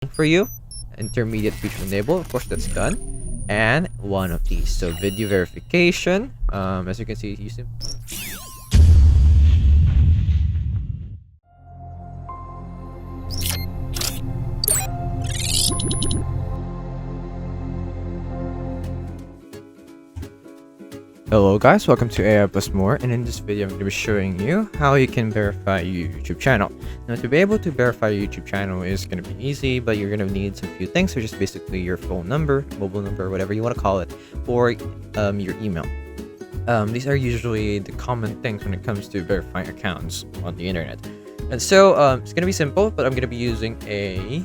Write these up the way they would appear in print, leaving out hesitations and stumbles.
for you. Intermediate feature enable, of course that's done. And one of these. So video verification. As you can see, you see. Hello guys, welcome to AI Plus More, and in this video I'm going to be showing you how you can verify your YouTube channel. Now, to be able to verify your YouTube channel is going to be easy, but you're going to need some few things, which is basically your phone number, mobile number, whatever you want to call it, or your email. These are usually the common things when it comes to verifying accounts on the internet. And so it's going to be simple, but I'm going to be using a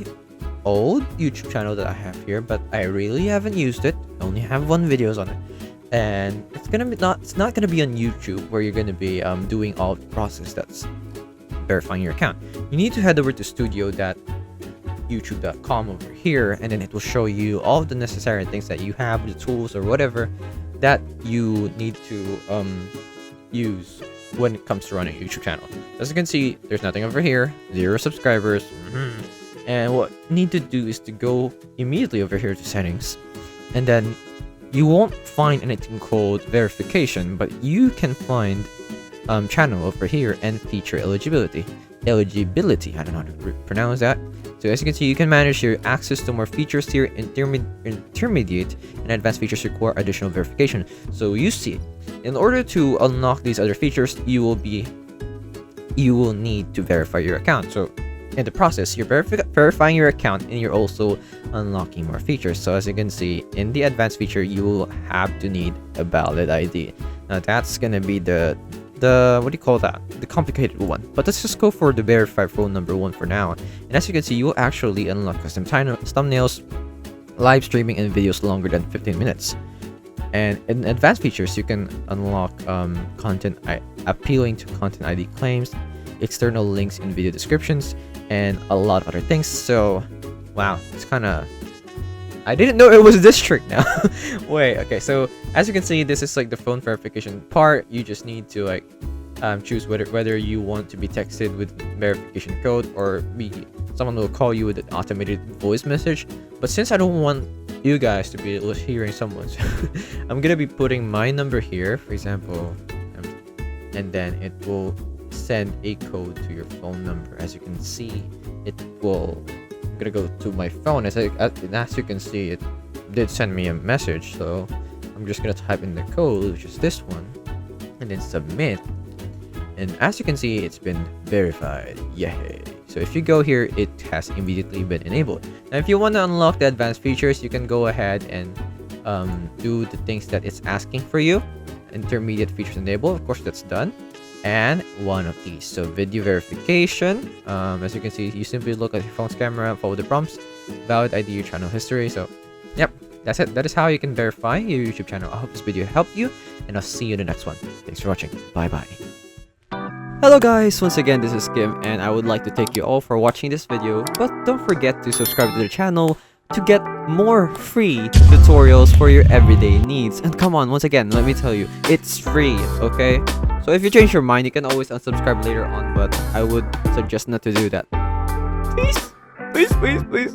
old YouTube channel that I have here, but I really haven't used it. I only have one videos on it. And it's not gonna be on YouTube where you're gonna be doing all the process that's verifying your account. You need to head over to studio.youtube.com over here, and then it will show you all of the necessary things that you have, the tools or whatever that you need to use when it comes to running a YouTube channel. As you can see, there's nothing over here, 0 subscribers. And what you need to do is to go immediately over here to settings, and then you won't find anything called verification, but you can find channel over here and feature eligibility. I don't know how to pronounce that. So as you can see, you can manage your access to more features here. Intermediate and advanced features require additional verification. So you see, in order to unlock these other features, you will need to verify your account. So in the process, you're verifying your account, and you're also unlocking more features. So as you can see, in the advanced feature, you will have to need a valid ID. Now that's gonna be the what do you call that? The complicated one. But let's just go for the verified phone number one for now. And as you can see, you will actually unlock custom thumbnails, live streaming, and videos longer than 15 minutes. And in advanced features, you can unlock content appealing to content ID claims, external links in video descriptions, and a lot of other things. So wow, it's kind of, I didn't know it was this trick now. Wait, okay, so as you can see, this is like the phone verification part. You just need to like choose whether you want to be texted with verification code, or someone will call you with an automated voice message. But since I don't want you guys to be hearing someone's I'm gonna be putting my number here, for example, and then it will send a code to your phone number. As you can see, it will, I'm gonna go to my phone. As you can see, it did send me a message, so I'm just gonna type in the code, which is this one, and then submit. And as you can see, it's been verified. Yay! So if you go here, it has immediately been enabled. Now if you want to unlock the advanced features, you can go ahead and do the things that it's asking for you. Intermediate features enable, of course that's done. And one of these. So video verification. As you can see, you simply look at your phone's camera, follow the prompts, valid ID, your channel history. So yep, that's it. That is how you can verify your YouTube channel. I hope this video helped you, and I'll see you in the next one. Thanks for watching. Bye bye. Hello guys, once again this is Kim, and I would like to thank you all for watching this video, but don't forget to subscribe to the channel to get more free tutorials for your everyday needs. And come on, once again, let me tell you, it's free, okay? So if you change your mind, you can always unsubscribe later on, but I would suggest not to do that. Please, please, please, please.